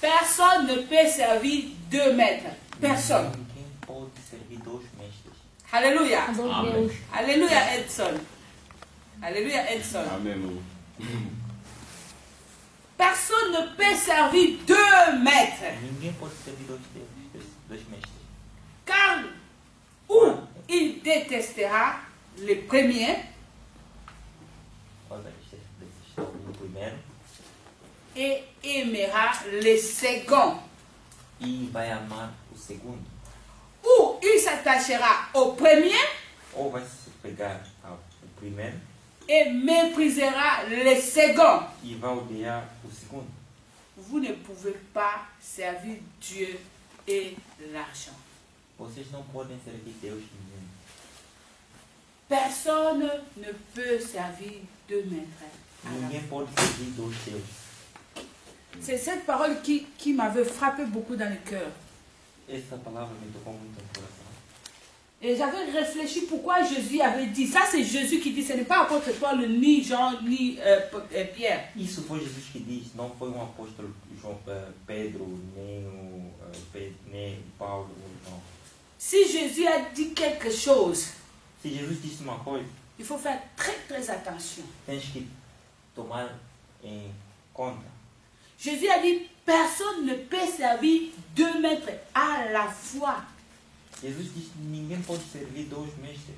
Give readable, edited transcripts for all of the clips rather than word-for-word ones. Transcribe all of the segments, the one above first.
Personne ne peut servir 2 maîtres. Personne. Ninguém pode servir dois mestres. Alléluia. Amém. Alléluia, Edson. Alléluia, Edson. Amém. Personne ne peut servir 2 maîtres. Ninguém pode servir dois mestres. Car ou il détestera le premier Ou vai detestar o primeiro et aimera le second. e vai amar o segundo. Ou il s'attachera au premier Ou vai se pegar ao primeiro et méprisera le second. e vai odiar o segundo. Vous ne pouvez pas servir Dieu et l'argent. Vocês não podem servir Deus e ninguém. Personne ne peut servir 2 maîtres. Ninguém pode servir dois deuses. C'est cette parole qui m'avait frappé beaucoup dans le cœur. Essa palavra me tocou muito no coração. Et j'avais réfléchi pourquoi Jésus avait dit. Ça, c'est Jésus qui dit. Ce n'est pas apôtre Paul, ni Jean, ni Pierre. Isso foi Jesus que diz, não foi apóstolo João, Pedro, nem nem Paulo. Não. Si Jésus a dit quelque chose, Se Jesus disse uma coisa, il faut faire très très attention. tens que tomar em conta. Jésus a dit, personne ne peut servir 2 maîtres à la fois. Jesus disse que ninguém pode servir dois mestres.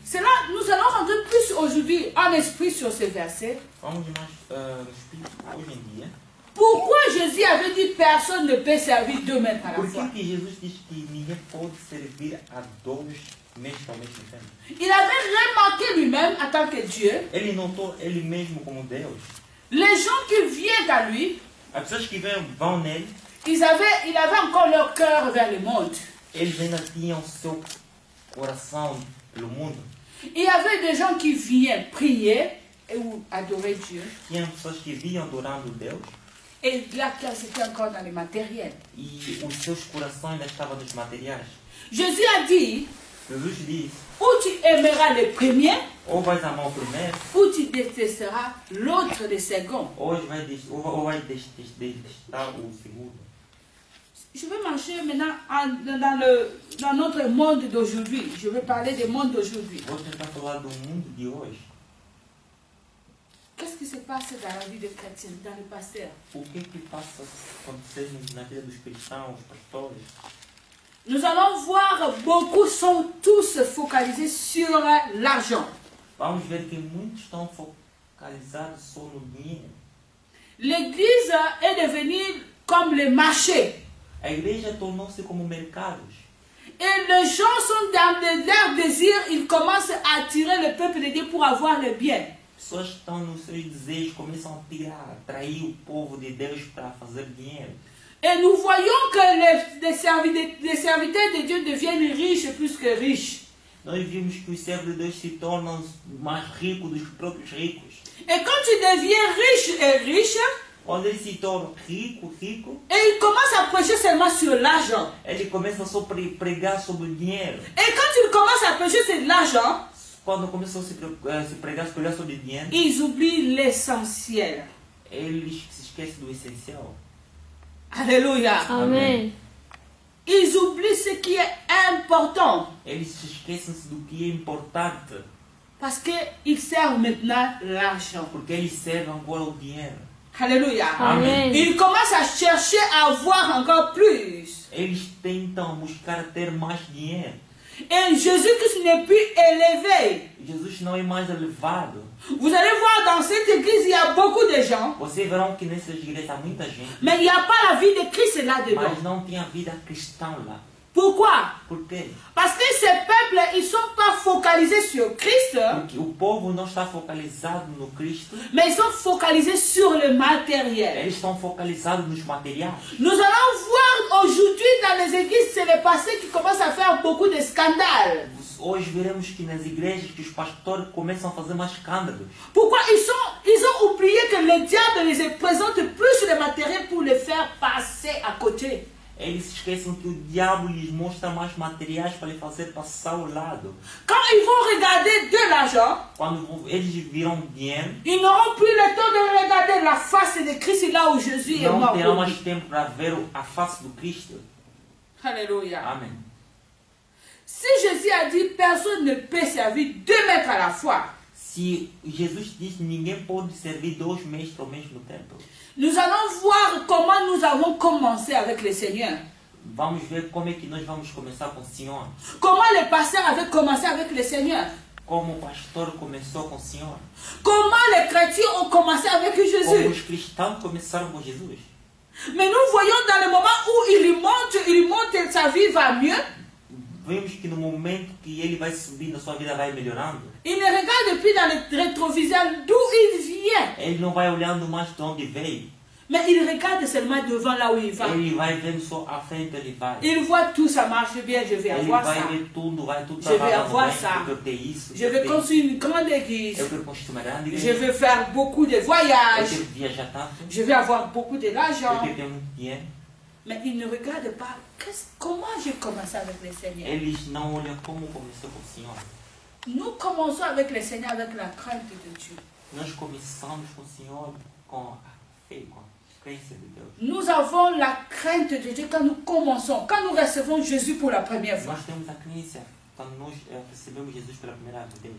C'est là, nous allons rentrer plus aujourd'hui en esprit sur ce verset. Vamos mais no espírito hoje em dia. Pourquoi Jésus avait dit personne ne peut servir 2 maîtres à la Por fois? que Jesus diz que ninguém pode servir a dois mestres ao mesmo tempo? Il avait remarqué lui-même en tant que Dieu, Ele notou ele mesmo como Deus. les gens qui viennent à lui, As pessoas que vão nele, il avait encore leur cœur vers le monde. eles ainda tinham seu coração pelo mundo. Il y avait des gens qui viennent prier et ou adorer Dieu. Tinha pessoas que vinham adorando Deus Et là, c'était encore dans le matériel. e os seus corações ainda estavam nos materiais. Jésus a dit, Jesus disse, ou tu aimeras le premier, ou vais amar o primeiro, ou tu détesteras l'autre, le second. ou vai detestar o segundo. Je vais marcher maintenant dans notre monde d'aujourd'hui. Je vais parler du monde d'aujourd'hui. Vou tentar falar do mundo de hoje. Qu'est-ce qui se passe dans la vie des chrétiens, dans les pasteurs? O que passa a acontecer na vida dos cristãos, pastores? Nous allons voir, beaucoup sont tous focalisés sur l'argent. Vamos ver que muitos estão focalizados só no dinheiro. L'église est devenue comme le marché. A igreja tornou-se como mercados. Et les gens sont dans leur désir, ils commencent à attirer le peuple de Dieu pour avoir le bien. Pessoas que estão nos seus desejos começam a tirar, atrair o povo de Deus para fazer dinheiro. Et nous voyons que les serviteurs de Dieu deviennent riches plus que riches. Nós vimos que os servos de Deus se tornam mais ricos dos próprios ricos. Et quand tu deviens riche et riche, Quando eles se tornam rico, et ils commencent à prêcher seulement sur l'argent. ele começa só a pregar sobre o dinheiro. Et quand ils commencent à prêcher sur l'argent, Quando começam a se pregar sobre o dinheiro, ils oublient l'essentiel. eles se esquecem do essencial. Alléluia. Amém. Ils oublient ce qui est important. Eles se esquecem do que é importante, Parce qu'ils servent maintenant l'argent. porque eles servem agora o dinheiro. Alléluia. Amém. Ils commencent à chercher à avoir encore plus. Eles tentam buscar ter mais dinheiro. Et Jésus-Christ n'est plus élevé. Jesus não é mais elevado. Vous allez voir dans cette église, il y a beaucoup de gens, Vocês verão que nessas igrejas há muita gente, mais il n'y a pas la vie de Christ là-dedans. mas não tem a vida cristã lá. Pourquoi? Por quê? Parce que ces peuples, ils ne sont pas focalisés sur Christ, Porque o povo não está focalizado no Cristo, mais ils sont focalisés sur le matériel. eles estão focalizados nos materiais. Nous allons voir aujourd'hui dans les églises, c'est les pasteurs qui commencent à faire beaucoup de scandales. Hoje veremos que nas igrejas que os pastores começam a fazer mais escândalos. Pourquoi? Ils ont oublié que le diable les présente plus le matériel pour les faire passer à côté. Eles se esqueçam que o diabo lhes mostra mais materiais para lhe fazer passar ao lado. Quand ils vont regarder de l'argent, Quando eles viram dinheiro, ils n'auront plus le temps de regarder la face de Christ là où Jésus est não mort. terão pour mais lui. tempo para ver a face do Cristo. Alléluia. Amém. Si Jésus a dit personne ne peut servir 2 maîtres à la fois, Se Jesus diz que ninguém pode servir 2 mestres ao mesmo tempo, nous allons voir comment nous avons commencé avec le Seigneur. vamos ver como é que nós vamos começar com o Senhor. Comment les pasteurs avaient commencé avec le Seigneur. Como o pastor começou com o Senhor. Comment les chrétiens ont commencé avec Como Jésus. os cristãos começaram com Jesus. Mais nous voyons dans le moment où il monte, sa vie va mieux. Vemos que no momento que ele vai subindo, a sua vida vai melhorando. Il ne regarde plus dans le rétroviseur d'où il vient. Ele não vai olhando mais de onde veio. Mais il regarde seulement devant là où il va. Ele vai vendo só à frente ele vai. Il voit tout, ça marche bien, je vais Ele avoir vai ça. ver tudo, vai tudo Je vais trabalhando avoir bem. ça. Eu quero ter isso. Je vais construire une grande église. Eu quero construir uma grande Je igreja. vais faire beaucoup de Eu voyages. quero viajar tanto. Je vais avoir beaucoup Eu d'argent. quero ter muito dinheiro. Mais il ne regarde pas comment j'ai commencé avec le Seigneur. Eles não olham como começou com o Senhor. Nous commençons avec le Seigneur avec la crainte de Dieu. Nós começamos com o Senhor com a fé, com a crença de Deus. Nous avons la crainte de Dieu quand nous commençons, quand nous recevons Jésus pour la première fois. Nós temos a crença quando nós recebemos Jesus pela primeira vez.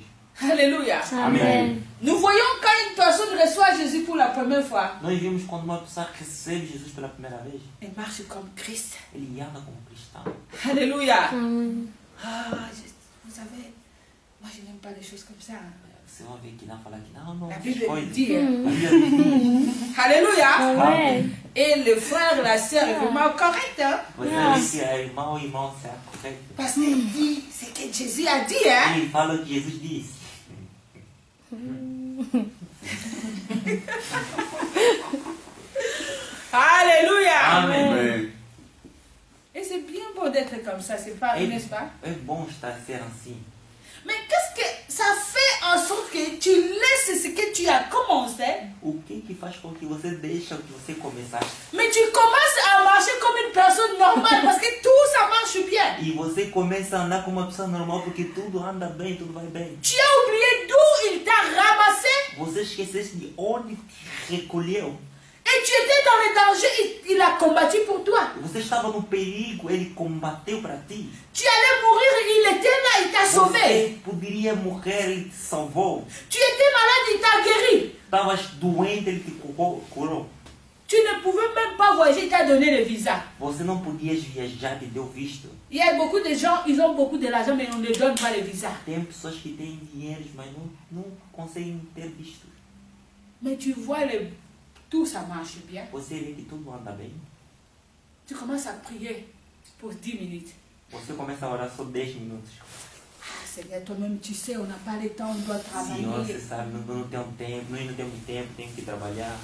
Alléluia. Amém. Nous voyons quand une personne reçoit Jésus pour la première fois, Nós vimos quando uma pessoa recebe Jesus pela primeira vez, elle marche comme Christ. ele anda como cristão. Alléluia. Amen. Vous savez, moi je n'aime pas les choses comme ça. Você vai ver que não fala que não, La essas Bible coisas. dit. A Bíblia diz. Alléluia. Amen. Et le frère, la sœur est vraiment correct. Hein? Você vê que é irmão, irmão, isso é correto. Parce qu'il dit ce que Jésus a dit. Hein? Ele fala o que Jesus disse. Alléluia. Amém. Et c'est bien beau d'être comme ça, c'est pas, n'est-ce pas? É bom estar sendo assim. Mais qu'est-ce que ça fait en sorte que tu laisses ce que tu as commencé, O que faz com que você deixa o que você começar mais tu commences à marcher comme une personne normale parce que tout ça marche bien. e você começa a andar como uma pessoa normal porque tudo anda bem, tudo vai bem. Tu as oublié d'où il t'a ramassé Você esquecesse de onde te recolheu. et tu étais dans le danger, il a combattu pour toi. Você estava no perigo, ele combateu para ti. Tu allais mourir, il était là, il t'a sauvé. Você poderia morrer, ele te salvou. Tu étais malade, il t'a guéri. Estavas doente, ele te curou. Tu ne pouvais même pas voyager, il t'a donné le visa. Você não podias viajar, te deu visto. Il y a beaucoup de gens, ils ont beaucoup d'argent, mais on ne donne pas le visa. Tem pessoas que têm dinheiro, mas não conseguem ter visto. Mais tu vois, tout ça marche bien. Você vê que tudo anda bem. Tu commences à prier pour 10 minutes. Você começa a orar só 10 minutos. Ah, Seigneur, toi-même, tu sais, on n'a pas le temps, on doit Senhor, você travailler. sabe, não tenho tempo, nós não temos tempo, tenho que trabalhar,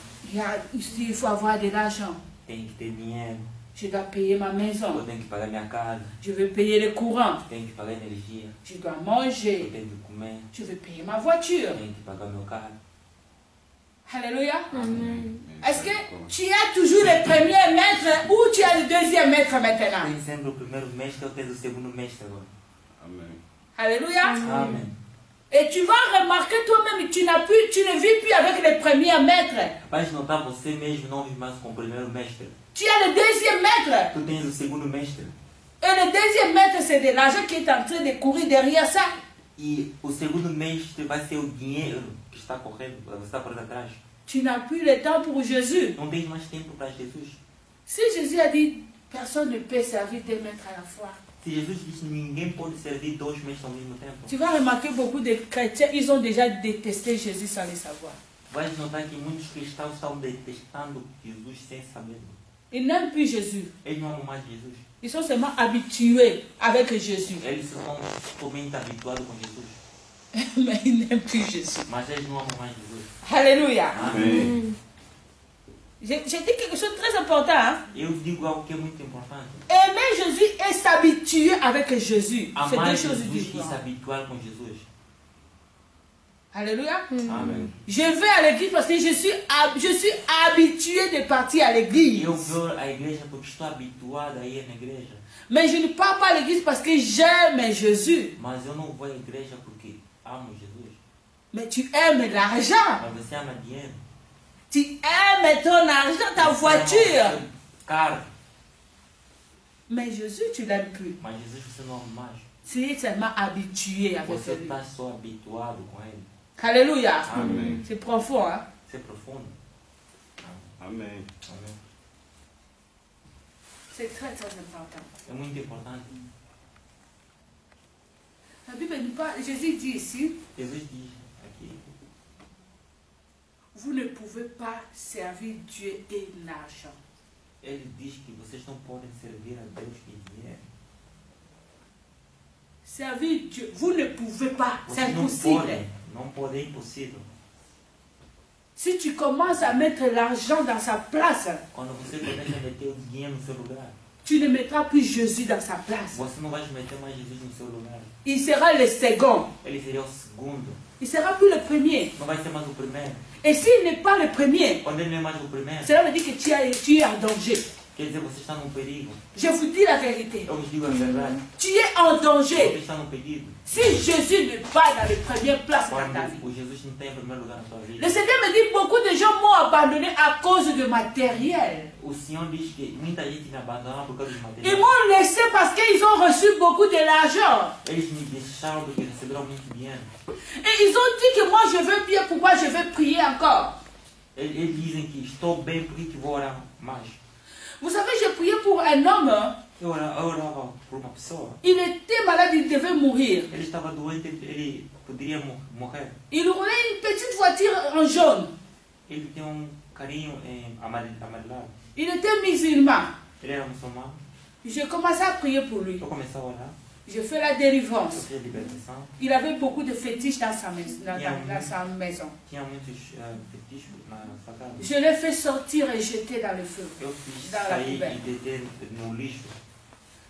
Il faut avoir de l'argent. tenho que ter dinheiro, Je dois payer ma eu maison. tenho que pagar minha casa, Je veux payer le courant. tenho que pagar energia, Je dois eu manger. tenho que comer, Je veux payer ma voiture. tenho que pagar meu carro. Alléluia. Amen. Est-ce que tu as toujours le premier maître ou tu as le deuxième maître maintenant? Tem sempre o primeiro mestre ou tens o segundo mestre agora. Amen. Alléluia. Amém. Et tu vas remarquer toi-même, tu ne vis plus avec le premier maître. Vais notar você mesmo não vive mais com o primeiro mestre. Tu as le deuxième maître. Tu tens o segundo mestre. Et le deuxième maître, c'est de l'argent qui est en train de courir derrière ça. E o segundo mestre vai ser o dinheiro que está correndo, você está por trás. Tu n'as plus le temps pour Jésus. Não tens mais tempo para Jesus. Si Jésus a dit, personne ne peut servir 2 maîtres à la fois. Se Jesus disse que ninguém pode servir 2 mestres ao mesmo tempo, Tu vas remarquer beaucoup de chrétiens, ils ont déjà détesté Jésus sans le savoir. vais notar que muitos cristãos estão detestando Jesus sem saber. Ils n'aiment plus Jésus. Eles não amam mais Jesus. Ils sont seulement habitués avec Jésus. Eles são totalmente habituados com Jesus. Mais ils n'aiment plus Jésus. Mas eles não amam mais Jesus. Alléluia. Amém. J'ai dit quelque chose de très important. Hein? Eu digo algo que é muito importante. Aimer Jésus et s'habituer avec Jésus. C'est Amar deux choses Jesus e se différentes. habituar com Jesus. Alléluia. Amém. Je vais à l'église parce que je suis habitué de partir à l'église. Eu vou à igreja porque estou habituado a ir na igreja. Mais je ne pars pas à l'église parce que j'aime Jésus. Mas eu não vou à igreja porque amo Jesus. Mais tu aimes l'argent. Mas você ama dinheiro. Tu aimes ton argent, ta voiture. Carro. Mais Jésus, tu l'aimes plus. Mas Jesus você não ama mais. Tu es tellement habitué avec Você lui. está só habituado com ele. Alléluia. Amém. C'est profond, hein? C'est profundo. Amém. Amém. C'est très très important. É muito importante. La Bible nous parle, Jésus dit ici, Jesus diz aqui, vous ne pouvez pas servir Dieu et l'argent. ele diz que vocês não podem servir a Deus e dinheiro. Servir Dieu, vous ne pouvez pas, c'est Vocês não impossible. podem, não podem, é impossível. Si tu commences à mettre l'argent dans sa place, Quando você começa a meter o dinheiro no seu lugar, tu ne mettras plus Jésus dans sa place. você não vai meter mais Jesus no seu lugar. Il sera le second. Ele seria o segundo, Il sera plus le premier. não vai ser mais o primeiro. Et s'il n'est pas le premier, Quando ele não é mais o primeiro, cela veut dire que tu es en danger. quer dizer, você está num perigo. Je vous dis la vérité. Eu vos digo a verdade. Tu es en Você danger. está num perigo. Si Jésus n'est pas dans les premières places dans ta vie. Quando o Jesus não tem em primeiro lugar na sua vida. Le Seigneur me dit beaucoup de gens m'ont abandonné à cause de matériel. O Senhor diz que muita gente me abandona por causa de Ils material. m'ont laissé parce qu'ils ont reçu beaucoup de l'argent. Eles me deixaram porque receberam muito dinheiro. Et ils ont dit que moi je veux bien, pourquoi je vais prier encore? Eles dizem que estou bem, por que vou orar mais? Vous savez, j'ai prié pour un homme, Eu orava por uma pessoa. il était malade, il devait mourir. Ele estava doente, ele poderia morrer. Il roulait une petite voiture en jaune. Ele tem carinho amarelado. Il était musulman. Ele era muçulmano. J'ai commencé à prier pour lui. Eu comecei a orar. J'ai fait la Eu délivrance. fiz a libertação. Il avait beaucoup de fétiches dans sa maison. Dans sa maison. Tinha muitos fetiches na sua casa. Je l'ai fait sortir et jeter dans le feu. Eu fiz Dans la sair poubelle. e deter no lixo.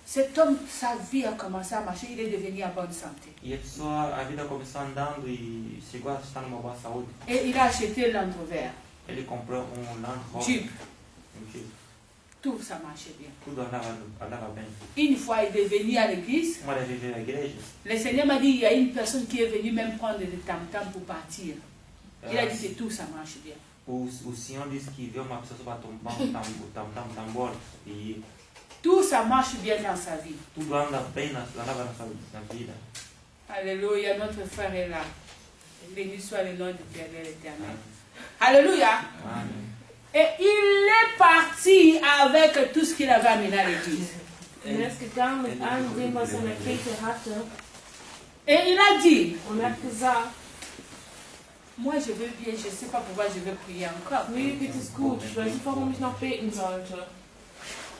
Cet homme, sa vie a commencé à marcher, il est devenu en bonne santé. E a vida começou andando e chegou a estar numa boa saúde. Et il a acheté Land Rover, Ele comprou Land Rover. Jeep. Jeep. Tout ça marchait bien. Tudo andava bem. Une fois, il est venu à l'église. Uma das vezes na igreja, Le Seigneur m'a dit, il y a une personne qui est venue même prendre le tam-tam pour partir. Il a dit que tout ça marche bien. o Senhor disse que viu uma pessoa para tombar o tambor e Tout ça marche bien dans sa vie. tudo anda bem andava na vida. Alléluia, notre frère est là. Béni soit le nom du Père de l'Éternel. Alléluia. Amém. Et il est parti avec tout ce qu'il avait amené à l'église. Er ist gegangen mit allem dem, was er in der Kirche hatte, Et il a dit, und hat gesagt, moi je veux bien, je ne sais pas pourquoi je vais prier encore. mir geht es gut, ich weiß nicht, warum ich noch beten sollte.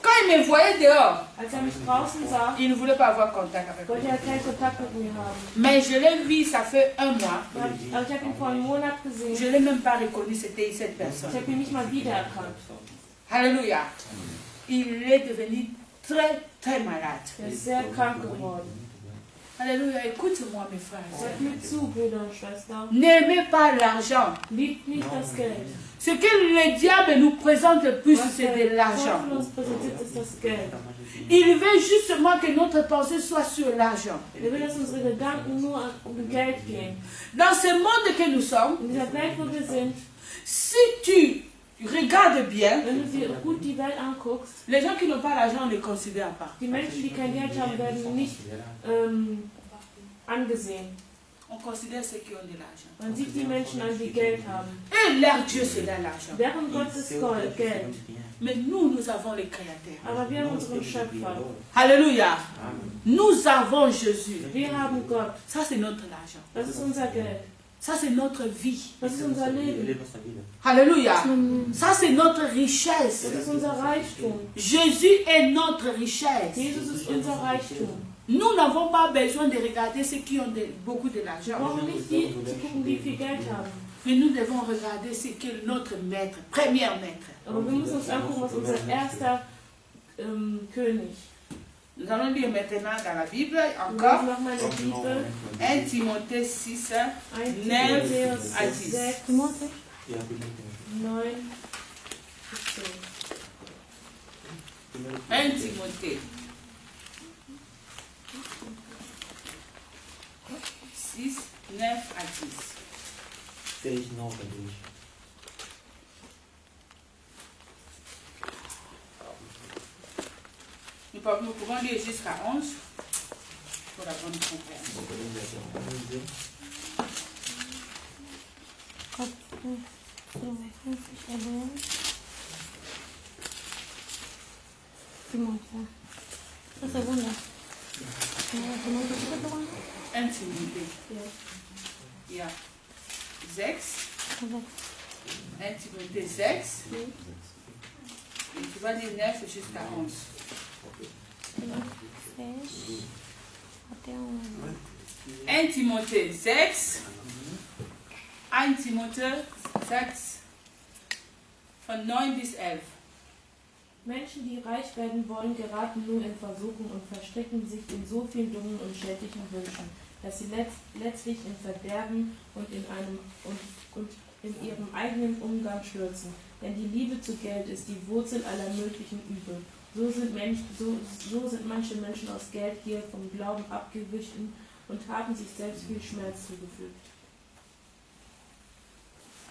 Quand il me voyait dehors, Als er mich draußen sah, il ne voulait pas avoir contact avec wollte moi. er keinen Kontakt mit mir haben. Mais je l'ai vu, ça fait un mois. Aber ich habe ihn vor einem Monat Je gesehen, ne l'ai même pas reconnu, c'était cette personne. ich habe ihn nicht mal wiedererkannt. Alléluia. Il est devenu très, très malade. Er ist sehr krank geworden. Alléluia. Écoute-moi, mes frères. Hört mir zu, Brüder und Schwestern. N'aimez pas l'argent. Liebt nicht das Geld. Ce que le diable nous présente le plus, Was c'est der de l'argent. Teufel uns präsentiert, ist das Geld. Il veut justement que notre pensée soit sur l'argent. Er will, dass unsere Gedanken nur um Geld gehen. Dans ce monde que nous sommes, In dieser Welt, wo wir sind, si tu regardes bien, wenn du dir gut die Welt anguckst, les gens qui n'ont pas l'argent ne considèrent pas. die Menschen, die kein Geld haben, werden nicht angesehen. On considère ceux qui ont de l'argent. Man sieht die Menschen an, die Geld haben. Et leur Dieu, c'est l'argent. Deren Gott ist Geld. Mais nous, nous avons le Créateur. Aber wir haben unseren Schöpfer. Alléluia. Nous avons Jésus. Wir haben Gott. Ça, c'est notre argent. Das ist unser Geld. Ça, c'est notre vie. Das ist unser Leben. Alléluia. Ça, c'est notre richesse. Das ist unser Reichtum. Jésus est notre richesse. Jesus ist unser Reichtum. Nous n'avons pas besoin de regarder ceux qui ont beaucoup de Wir l'argent. brauchen nicht die zu gucken, die viel Geld haben. Mais nous devons regarder ce que notre maître, premier maître. Aber wir müssen uns angucken, was unser erster König, Nous allons lire maintenant dans la Bible Und encore nochmal in der Bibel. 1 Timothée 6, 1 9 Timotheus à 10. 6, Ja, bitte. 9 bis 10. 1 Timothée 6, 9 à 10. 6, 9 à 10. Nous pouvons lire jusqu'à 11 pour la bonne compréhension. Una segunda. 1 Timothée. Ja. Ja. 6. 1 Timothée 6. Et tu vas lire 9 jusqu'à 11. 1 Timothée 6. 1 Timothée 6. Von 9 bis 11. Menschen, die reich werden wollen, geraten nun in Versuchung und verstricken sich in so vielen dummen und schädlichen Wünschen, dass sie letztlich in Verderben und in ihrem eigenen Umgang stürzen. Denn die Liebe zu Geld ist die Wurzel aller möglichen Übel. So sind manche Menschen aus Geldgier vom Glauben abgewichen und haben sich selbst viel Schmerz zugefügt.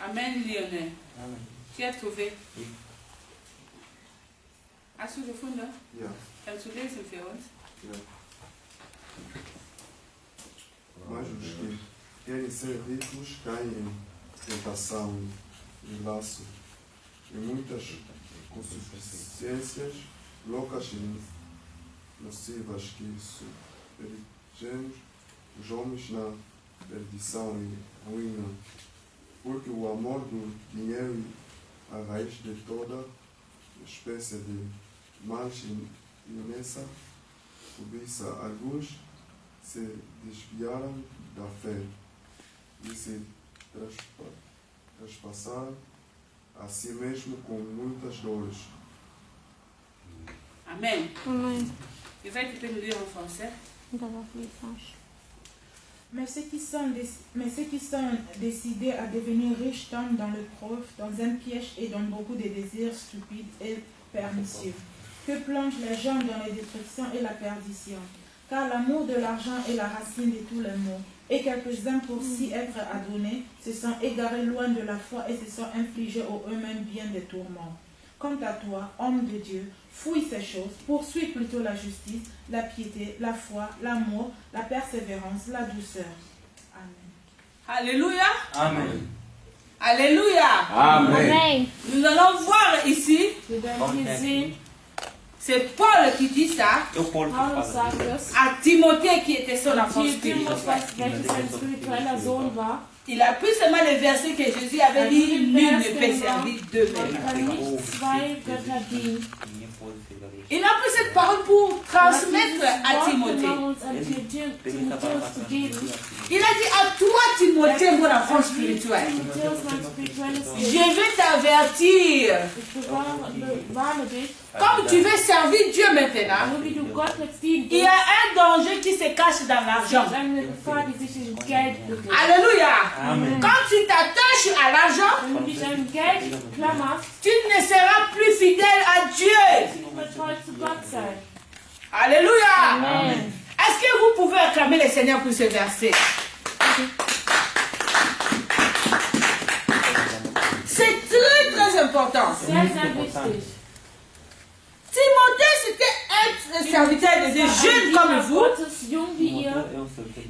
Amen, Lionel. Amen. Tu as trouvé? Oui. Hast du gefunden? Ja. Kannst du lesen für uns? Ja. Mas os que querem ser ricos caem em tentação, em laço, em muitas concupiscências loucas e nocivas que submergem os homens na perdição e ruína, porque o amor do dinheiro é a raiz de toda espécie de males e imensa cobiça. Alguns se desviaram da fé e se traspassaram a si mesmo com muitas dores. Amen. Amen. Tu peux nous lire en français? Mais ceux qui sont décidés à devenir riches tombent dans l'épreuve, dans un piège et dans beaucoup de désirs stupides et pernicieux, que plongent les gens dans les dépressions et la perdition. Car l'amour de l'argent est la racine de tous les maux, et quelques-uns pour s'y être adonnés se sont égarés loin de la foi et se sont infligés eux-mêmes bien des tourments. Quant à toi, homme de Dieu, fuis ces choses, poursuis plutôt la justice, la piété, la foi, l'amour, la persévérance, la douceur. Amen. Alléluia. Amen. Alléluia. Amen. Nous allons voir ici, Wir werden hier sehen, c'est Paul qui dit ça Eu Paul Paulus sagt es, à Timothée qui était son enfant Timotheus, spirituel. welches ein spiritueller Sohn war. Il a pris seulement les versets que Jésus avait dit, nul ne peut servir deux Man maîtres. kann nicht zwei Götter dienen. Il a pris cette parole pour transmettre à Timothée. Il a dit à toi, Timothée, mon enfant spirituel, je vais t'avertir. Comme tu veux servir Dieu maintenant, il y a un danger qui se cache dans l'argent. Alléluia. Amen. Quand tu t'attaches à l'argent, tu ne seras plus fidèle à Dieu. Alléluia. Amen. Est-ce que vous pouvez acclamer le Seigneur pour ce verset? C'est très très important. Sehr, sehr wichtig. Timothée, c'était un serviteur de Dieu, jeune comme vous. Gottes, jung wie ihr.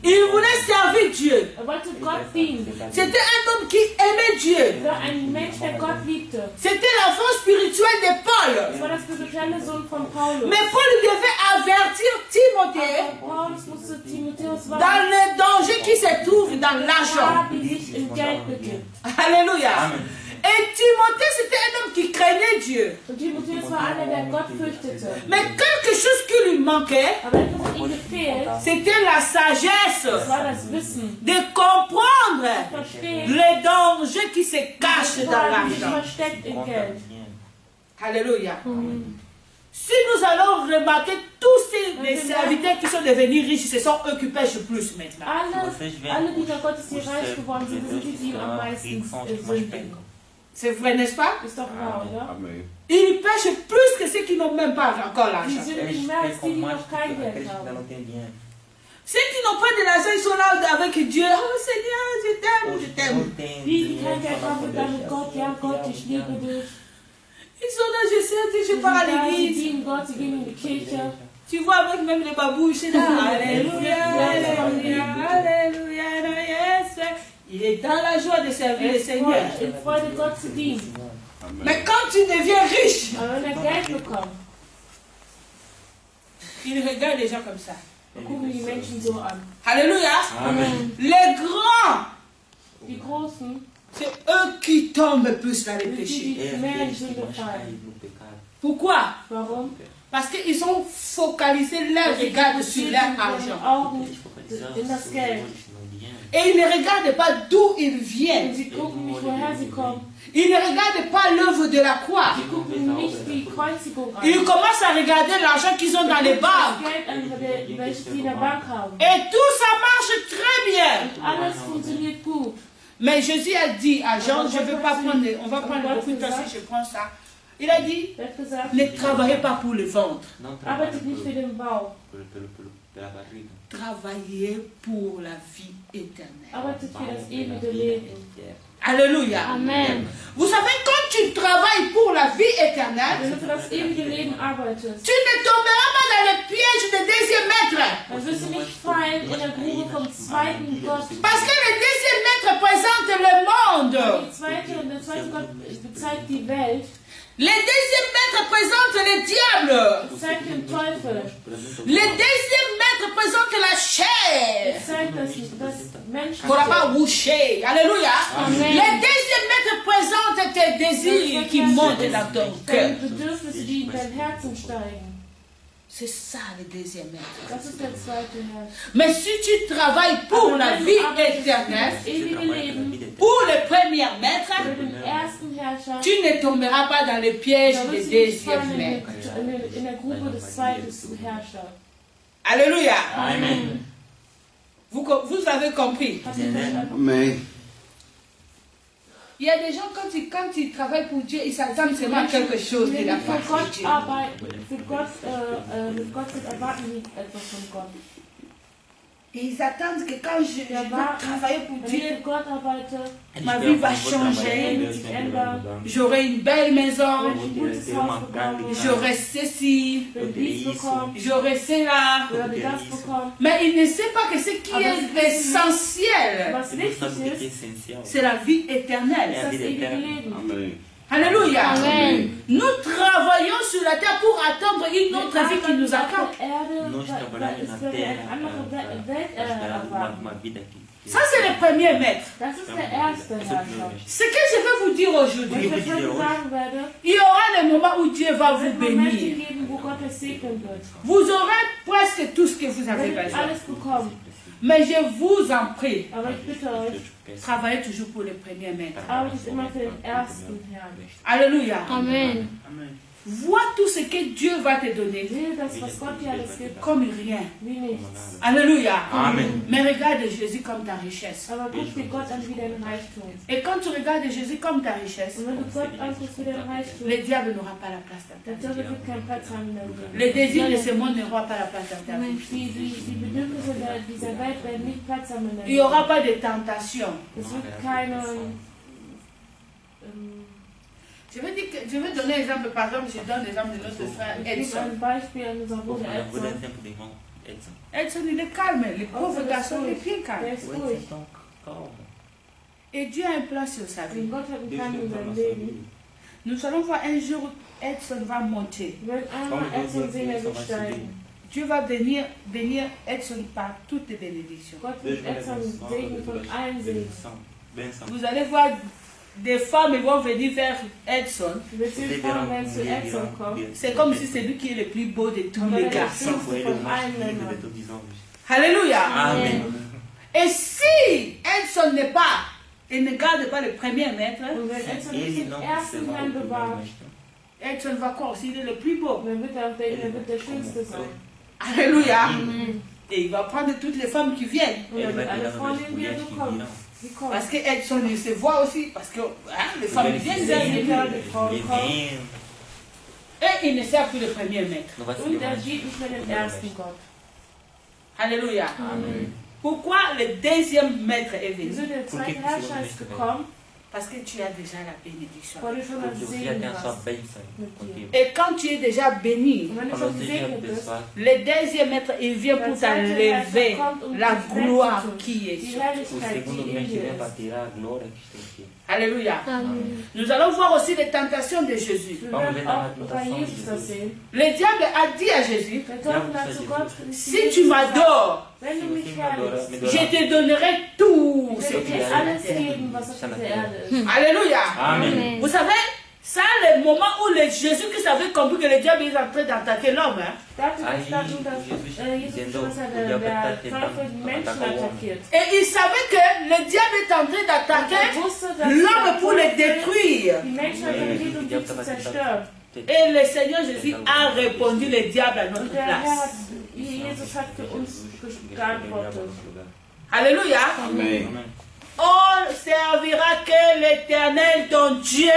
Il voulait servir Dieu. Wollte Gott dienen. C'était un homme qui aimait Dieu. War ein Mensch, der Gott liebte. C'était l'enfant spirituel de Paul. Das war der spirituelle Sohn von Paulus. Mais Paul devait avertir Timothée Aber Paulus musste Timotheus dans warnen, le danger qui se trouve dans l'argent. die sich im Geld beginnt. Alléluia. Amen. Et Timothée, c'était un homme qui craignait Dieu. Und Timotheus war einer, der Gott fürchtete. Mais quelque chose qui lui manquait, Aber etwas hat ihm gefehlt, c'était la sagesse das war das Wissen. de comprendre Verstehen, les dangers qui se cachent dans die sich l'argent. versteckt im Geld. Alléluia. Si nous allons remarquer tous les serviteurs qui sont devenus riches, ce sont eux qui pêchent plus maintenant. Alle dieser Gottes, die reich geworden sind, sind die, die am meisten sündigen. C'est vrai, n'est-ce pas? Ist doch wahr, oder? Ils pêchent plus que ceux qui n'ont même pas encore Die l'argent. sündigen mehr als die, die noch kein Geld haben. Ceux qui n'ont pas de l'argent, ils sont là avec Dieu. Oh Seigneur, je t'aime, je t'aime. Die, die kein Geld haben, dann mit Gott, ja Gott, ich liebe dich. Ils sont là, je sais, je pars à Sie l'église. dienen Gott, sie gehen in die Kirche. Tu vois avec même les babouches là. Alléluia, Alléluia, Alléluia, yes. Il est dans la joie de servir le Seigneur. In Freude Gott zu dienen. Mais quand tu deviens riche, Aber wenn Geld bekommt, il regarde les gens comme ça. dann gucken die Menschen so an. Alléluia. Amen. Les grands, Die Großen, c'est eux qui tombent plus dans les sind die, péchés. die mehr in Sünde fallen. Pourquoi? Warum? Parce qu'ils ont focalisé leur regard sur leur argent. Augen in das Geld. Et ils ne regardent pas d'où ils Und viennent. sie gucken nicht, woher sie kommen. Ils ne regardent pas l'œuvre de la croix. Sie gucken nicht die Kreuzigung an. Ils commencent à regarder l'argent qu'ils ont dans les Das banques. Geld an, welches sie in der Bank haben. Et tout ça marche très bien. Und alles funktioniert gut. Mais Jésus a dit à Jean, je ne veux pas prendre, on va prendre beaucoup de temps si je prends ça. Il a dit, Er hat gesagt, ne travaillez pas pour le ventre. arbeitet nicht für den Bauch, Travaillez pour la vie éternelle. arbeitet für das ewige Leben. Alléluia. Amen. Vous savez, quand tu travailles pour la vie Wenn éternelle, du für das ewige Leben arbeitest, tu ne tomberas pas dans le piège du deuxième maître. dann wirst du nicht fallen in der Grube vom zweiten Gott. Parce que le deuxième maître présente le monde. Der zweite Gott zeigt die Welt, Le deuxième maître présente le diable. zeigt den Teufel, Le deuxième maître présente la chair. zeigt das Menschen. Pour pas boucher. Alléluia. Amen. Le deuxième maître présente tes désirs qui montent dans ton cœur. Deine Bedürfnisse, die in dein Herzen steigen. C'est ça le deuxième maître. Das ist der zweite Herr. Mais si tu travailles pour la vie éternelle, Das ewige Leben, pour le premier maître, für den ersten Herrscher, tu ne tomberas pas dans le piège da du wirst du nicht deuxième fallen maître. in der Grube des zweiten Herrschers. Alléluia. Amen. Vous avez compris. Habt ihr verstanden? Amen. Il y a des gens, quand ils travaillent pour Dieu, ils s'attendent seulement à quelque chose de la Für part de Gott Dieu. arbeiten, mit Gott sind, erwarten sie etwas von Gott. Et ils attendent que quand je vais travailler pour Wenn ich Dieu, für Gott arbeite, ma vie va changer. wird sich ändern. J'aurai une belle maison. Wenn ich ein gutes Haus bekomme, J'aurai ceci. wenn ich dies bekomme, J'aurai cela. werde das bekommen. Mais il ne sait pas que ce qui est essentiel, Was wichtig ist, c'est la vie éternelle. ist das ewige Leben. Amen. Alléluia. Amen. Nous travaillons sur la terre pour attendre une autre vie qui nous attend. Ça, c'est le premier maître. Das ist der erste Herrscher. Ce que je veux vous dire Was aujourd'hui, ich euch heute sagen werde, il y aura le moment où Dieu va es vous wird Momente bénir. geben, wo Gott es segnen wird. Vous aurez presque tout ce que vous avez Ihr werdet besoin. alles bekommen. Mais je vous en prie, Aber ich bitte euch, travaillez toujours pour le premier maître. arbeitet immer für den ersten Herrn. Alléluia. Amen. Vois tout ce que Dieu va te donner Sehe das, was Gott dir alles gibt, comme rien. wie nichts. Alléluia. Amen. Mais regarde Jésus comme ta richesse. Aber guck dir Gott an wie dein Reichtum. Et quand tu regardes Jésus comme ta richesse, Und wenn du Gott anguckst wie dein Reichtum, le diable n'aura pas la place dans ta der Teufel wird keinen Platz haben in deinem Leben. Les désirs de ce monde n'auront pas la place dans ta vie. Die Bedürfnisse dieser Welt werden nicht Platz haben in deinem Il n'y aura Leben. pas de tentation. Es wird keine... Je veux donner un exemple. Par exemple, je donne l'exemple de notre frère Ich gebe Edson. ein Beispiel an unserem Bruder Edson. Edson, il est calme. Le pauvre garçon, il est bien Der calme. ist ruhig. Et Dieu a un plan sur sa vie. Und Gott hat einen Plan in seinem Leben. Nous allons voir un jour, Edson va monter. Wir werden einmal Edson sehen, er wird steigen. Dieu va bénir Edson par toutes les bénédictions. Gott wird Edson segnen von allen Segen. Vous allez voir des femmes vont venir vers Edson. Du wirst sehen, Frauen werden zu Edson kommen. C'est comme si c'est lui qui est le plus beau de tous Aber les er ist der garçons. schönste von allen Männern. Alléluia. Amen. Et si Edson n'est pas, et ne garde pas le premier maître, Und wenn Edson nicht den ersten Herrn bewahrt, Edson va quoi aussi? Il est le plus beau. Und dann wird er auch der Schönste sein. Alléluia. Amen. Et il va prendre toutes les femmes qui viennent. Und Elle dann va wird alle dire dans Freundinnen, die le er qui bekommt, diront. die kommen. Parce que Edson, il se voit aussi. Parce que les femmes Ele viennent vem, vers lui. die Frauen ele kommen. vem. Et il ne sert plus le premier maître. Não vai Und seguir er mais. dient nicht mehr dem ersten Gott. Alléluia. Amém. Pourquoi le deuxième maître est venu? Wieso der zweite Herrscher ist gekommen? Parce que tu as déjà la bénédiction. Weil du schon Porque das você já Segen tem a sua hast. bênção contigo. Et quand tu es déjà béni, Und wenn du Quando schon você já gesegnet bist, abençoado, le deuxième maître, il vient pour t'enlever la gloire qui est die sur. o Herrlichkeit, segundo die in mês dir vem para ist. tirar a glória que está aqui. Alléluia. Amen. Nous allons voir aussi les tentations de Jésus. Wir Warum werden wird auch er bei mit Jesus der das sehen. Le diable a dit à Jésus, Der Teufel hat zu Gott si tu m'adores, wenn du mich Se você me adora, herrlichst, me je adora. te donnerai tout ich ce werde qui est dir sur la alles terre. geben, was auf dieser Erde ist. Alléluia. Amém. Amen. Vous savez, ça, le moment où Jésus-Christ avait compris que le diable est en train d'attaquer l'homme, hein, Da hat Aí, verstanden, dass Jesus Jesus dizendo, dass er o diabo está der Teufel tentando Menschen atacar o homem. attackiert. et il savait que le diable est en train Er d'attaquer wusste, dass l'homme pour le der Teufel détruire. die Menschen attackiert, um sie zu zerstören. Et le Seigneur Jésus a répondu le diable à notre Und der Herr place. hat, Jesus hat für uns geantwortet. Alléluia. Amém. On servira que l'Éternel ton Dieu.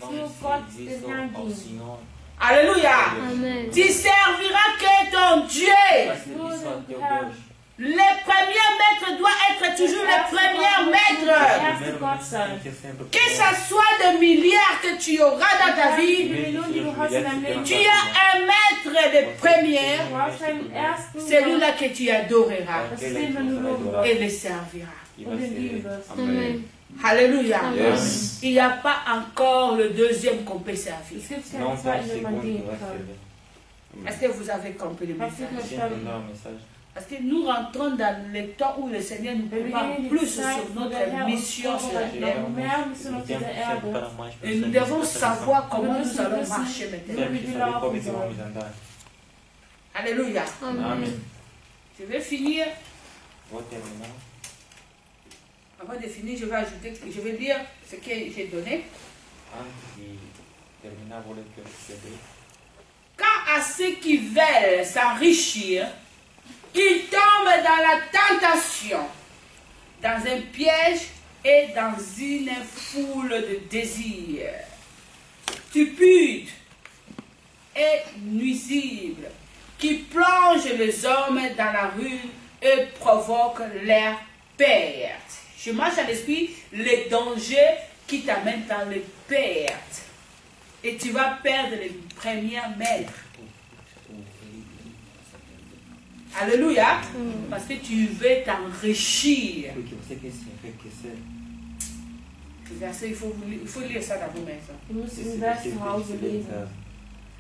Willst nur Gott, den Herrn Ao dienen. Senhor, Alléluia. Amen. Tu serviras que ton Dieu. vai servir só a teu Deus. Le premier maître doit être toujours le premier maître. Primeiro Gott tem sein. que ser sempre Que ça soit de milliards que tu auras dans ta Die vie, Millionen, die du hast in deinem Leben, tu as un maître de du première, hast einen ersten celui-là que tu adoreras Das aquele sehen wir que nur você vai noch. adorar et le serviras. e und vai den lieben servir. wirst. Amen. Alléluia. Yes. Il n'y a pas encore le deuxième qu'on peut servir. Es gibt Não keinen tem zweiten, den man segundo que dienen vai kann. servir. Est-ce que vous avez compris le Habt ihr message? Você entendeu verstanden? a mensagem? Parce que nous rentrons dans le temps où le Seigneur nous Wenn wir prépare gehen in die plus Zeit, sur wo der Herr notre uns mission sur la vorbereitet, terre. noch mehr Mission auf dieser Erde. para mais Et nous pessoas devons nessa savoir geração. comment Wir nous müssen allons wissen, marcher maintenant. Temos que wie wir saber como é laufen que vamos sollen. andar. Alléluia. Amen. Amém. Je vais finir. Vou terminar. Avant de finir, je vais ajouter, je vais lire ce que j'ai donné. Antes de terminar, vou ler o que eu escrevi. Quant à ceux qui veulent s'enrichir, ils tombent dans la tentation, dans un piège et dans une foule de désirs stupides et nuisibles qui plongent les hommes dans la rue et provoquent leur perte. Je marche à l'esprit les dangers qui t'amènent dans les pertes. Et tu vas perdre les premiers mètres. Alléluia. Parce que tu veux t'enrichir. Porque você quer se enriquecer. Le verset, il faut lire ça dans vos maisons. Du musst den Vers zu Hause lesen.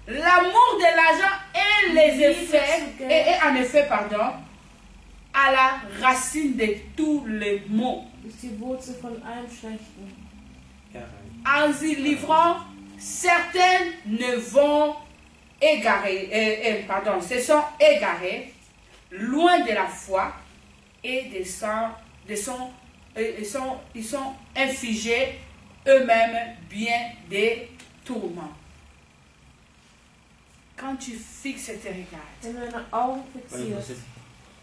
L'amour de l'argent et les effets, et en effet, pardon, à la racine de tous les maux. Ist die Wurzel von allem Schlechten. En s'y livrant, certains ne vont se sont égarés, loin de la foi, et ils sont infligés eux-mêmes bien des tourments. Quand tu fixes tes regards Wenn du deine Augen Quando fixierst você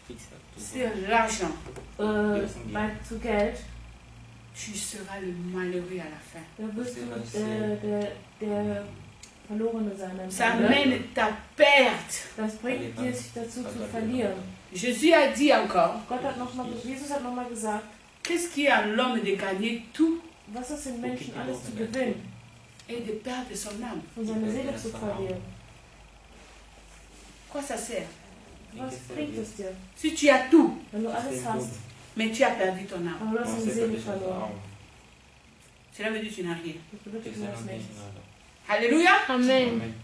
fixa tudo. sur l'argent, zu Geld, tu seras le malheureux à la fin. dann wirst du der Verlorene sein. am Ça Ende. mène ta perte. Das bringt dir sich dazu zu verlieren. Jésus a dit encore, Jesus hat nochmal gesagt, qu'est-ce qui est à l'homme de gagner tout was ist den Menschen alles zu gewinnen et de perdre son âme? und seine Seele zu verlieren? Quoi ça sert? Was bringt es dir, Si tu as tout, wenn du alles hast, mais tu as perdu ton âme, aber du hast Não deine sei Seele pra deixar sua verloren? alma. cela veut dire que tu n'as rien. Das Porque bedeutet, você du não hast tem nichts. nada. Alléluia. Amen. Amém.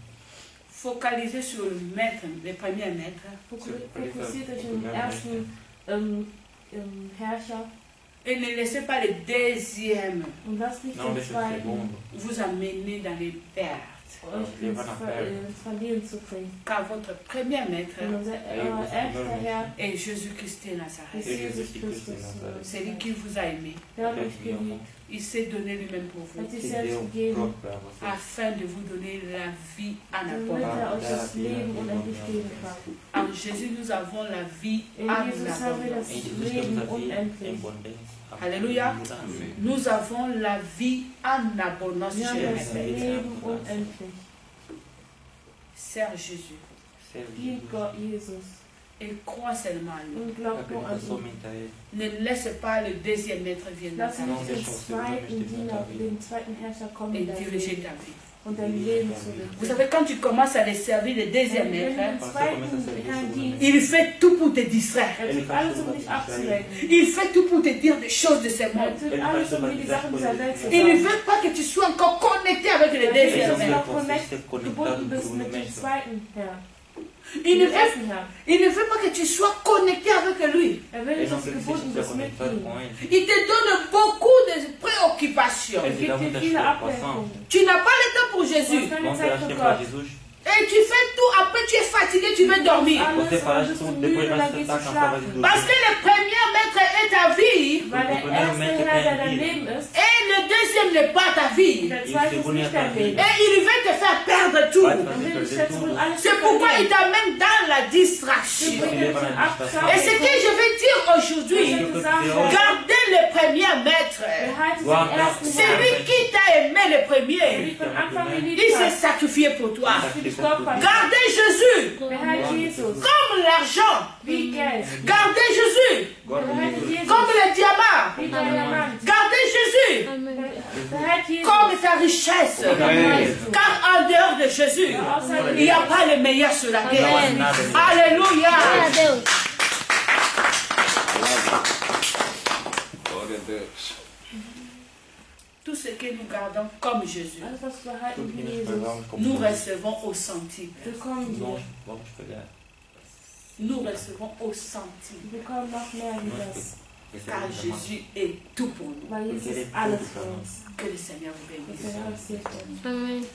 Focalisez sur le maître, le premier maître, Fokussiert euch in den ersten Herrscher et ne laissez pas le deuxième und lasst nicht Não den deixa o zweiten segundo vous amener dans les pertes. euch ins Verlieren zu bringen. Car votre premier maître Und unser erster Herr est Jésus-Christ de Nazareth. ist Jesus Christus. C'est lui qui vous a aimé. Er hat uns geliebt, Il s'est donné lui-même pour vous, hat sich selbst gegeben, afin de vous donner la vie en damit abondance. euch das Leben unendlich geben kann. En Jésus, nous avons la vie In en Jesus haben wir das abondance. Leben unendlich. Alléluia. Nous avons la vie en abondance. Wir haben Je das répète. Leben unendlich. Sers Jésus Dient Gott Jesus et crois seulement à lui. und glaubt nur an ihn. Ne laisse pas le deuxième maître venir dans Lass ta nicht vie den zweiten Diener, den zweiten Herrscher kommen et in dein diriger Leben ta vie. und dein Leben zu Vous lenken. savez, quand tu commences à les servir, le deuxième Wenn maître, du den zweiten Herrn dienst, il fait tout pour te distraire. er tut alles, um dich abzulenken. Il fait tout pour te dire des choses de ce Er monde. tut alles, um dir die Sachen dieser Welt zu Il ne sagen. veut pas que tu sois encore connecté avec le Er will, deuxième dass du maître. noch gebunden bist mit dem zweiten Herrn. Il ne Dem veut, ersten Herrn. il ne veut pas que tu sois connecté avec lui. Er will nicht, dass du gebunden bist mit ihm. Il te donne beaucoup de préoccupations. Er gibt dir viele Ablenkungen. Tu n'as pas le temps pour Du Jésus. hast keine Zeit für Gott. Et tu fais tout, après tu es fatigué, tu veux dormir. Alles, und bist du müde, dann gehst du schlafen. Parce que le premier maître est ta vie Weil der erste Herr, der dein Leben ist, et le deuxième n'est pas ta vie. der zweite ist nicht dein Leben. Et il veut te faire perdre tout. Dann will ich jetzt wohl alles C'est pourquoi il verlieren. t'amène dans la Du distraction. bringst dich in Abschau. Et ce que je veux dire aujourd'hui, gardez le premier maître. Behalte den ersten C'est Herrn. lui qui t'a aimé le Der premier. dich von Anfang an Il geliebt s'est hat. sacrifié pour toi. Für dich geopfert hat. Gardez Jésus Behalte Jesus. comme l'argent. Wie Geld. Gardez Jésus Behalte Jesus. comme le diamant. Wie Diamant. Gardez Jésus Behalte Jesus. comme ta richesse. Car en dehors de Jésus, il n'y a pas le meilleur sur la terre. Alléluia. Glória a Deus. Glória a Deus. Tout ce que nous gardons comme Jésus, Alles, was wir behalten wie Jesus, nous recevons au centime. bekommen wir. Nous recevons au centime. Wir bekommen noch mehr wie das. Car Jésus est tout pour nous. Weil Jesus ist alles für uns. Que le Seigneur vous Das bénisse. Herr segne uns. Amen.